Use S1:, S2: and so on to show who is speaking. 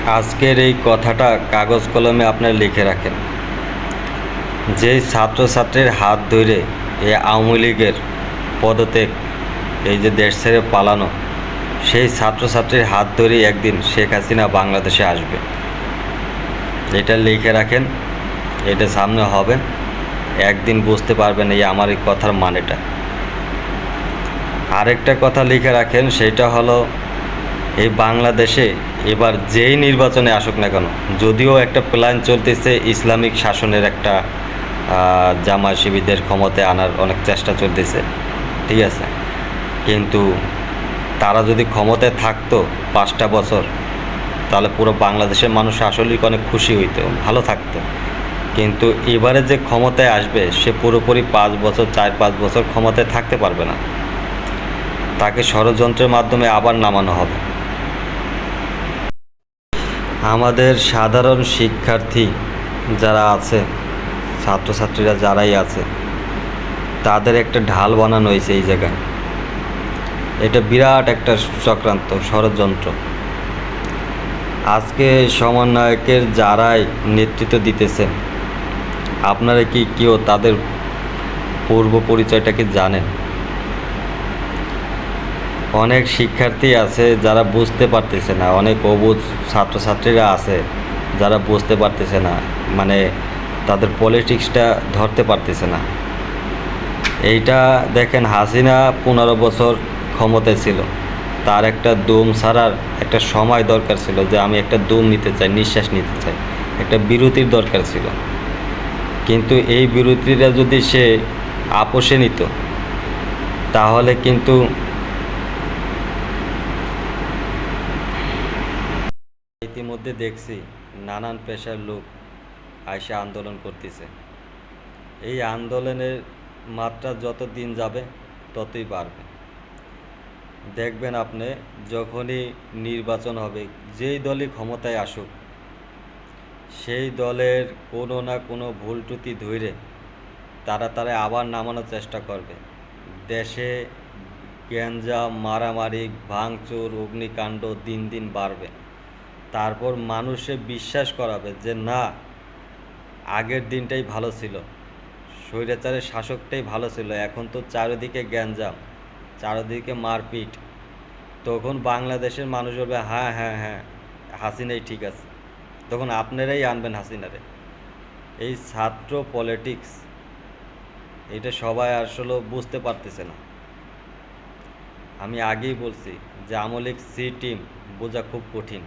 S1: আজকের এই কথাটা কাগজ কলমে আপনারা লিখে রাখেন। যেই ছাত্রছাত্রীর হাত ধরে এই আওয়ামী লীগের পদত্যাগ, এই যে দেশ ছেড়ে পালানো, সেই ছাত্রছাত্রীর হাত ধরেই একদিন শেখ হাসিনা বাংলাদেশে আসবে। এটা লিখে রাখেন, এটা সামনে হবে, একদিন বুঝতে পারবেন এই আমার এই কথার মানেটা। আরেকটা কথা লিখে রাখেন, সেটা হলো এই বাংলাদেশে এবার যেই নির্বাচনে আসুক না কেন, যদিও একটা প্ল্যান চলতেছে ইসলামিক শাসনের, একটা জামায়াত শিবিরদের ক্ষমতায় আনার অনেক চেষ্টা চলতেছে, ঠিক আছে, কিন্তু তারা যদি ক্ষমতায় থাকতো 5টা বছর, তাহলে পুরো বাংলাদেশের মানুষ আসলেই অনেক খুশি হইতো, ভালো থাকতো। কিন্তু এবারে যে ক্ষমতায় আসবে সে পুরোপুরি 5 বছর 4-5 বছর ক্ষমতায় থাকতে পারবে না, তাকে ষড়যন্ত্রের মাধ্যমে আবার নামানো হবে। আমাদের সাধারণ শিক্ষার্থী যারা আছে, ছাত্রছাত্রীরা যারাই আছে, তাদের একটা ঢাল বানানো হয়েছে এই জায়গায়। এটা বিরাট একটা চক্রান্ত, ষড়যন্ত্র। আজকে সমন্বয়কের যারাই নেতৃত্ব দিতেছে, আপনারা কি কেউ তাদের পূর্ব পরিচয়টা কি জানেন? অনেক শিক্ষার্থী আছে যারা বুঝতে পারতেছে না, অনেক অবুঝ ছাত্রছাত্রীরা আছে যারা বুঝতে পারতেছে না, মানে তাদের পলিটিক্সটা ধরতে পারতেছে না। এইটা দেখেন, হাসিনা 15 বছর ক্ষমতায় ছিল, তার একটা দম ছাড়ার একটা সময় দরকার ছিল, যে আমি একটা দম নিতে চাই, নিঃশ্বাস নিতে চাই, একটা বিরতির দরকার ছিল। কিন্তু এই বিরতিটা যদি সে আপোষে নিত, তাহলে কিন্তু ইতিমধ্যে দেখছি নানান পেশার লোক আইসা আন্দোলন করতেছে। এই আন্দোলনের মাত্রা যত দিন যাবে ততই বাড়বে। দেখবেন আপনি, যখনই নির্বাচন হবে, যেই দলই ক্ষমতায় আসুক, সেই দলের কোনো না কোনো ভুল ত্রুটি ধরে তারা আবার নামানোর চেষ্টা করবে। দেশে গ্যাঞ্জাম, মারামারি, ভাঙচুর, অগ্নিকাণ্ড দিন দিন বাড়বে। তারপর মানুষে বিশ্বাস করাবে যে না, আগের দিনটাই ভালো ছিল, স্বৈরাচারের শাসকটাই ভালো ছিল, এখন তো চারিদিকে গ্যাঞ্জাম, চারিদিকে মারপিট। তখন বাংলাদেশের মানুষ বলবে হ্যাঁ হ্যাঁ হ্যাঁ, হাসিনাই ঠিক আছে। তখন আপনারাই আনবেন হাসিনারে। এই ছাত্র পলিটিক্স, এটা সবাই আসলে বুঝতে পারতেছে না। আমি আগেই বলছি যে আওয়ামী লীগ সি টিম বোঝা খুব কঠিন।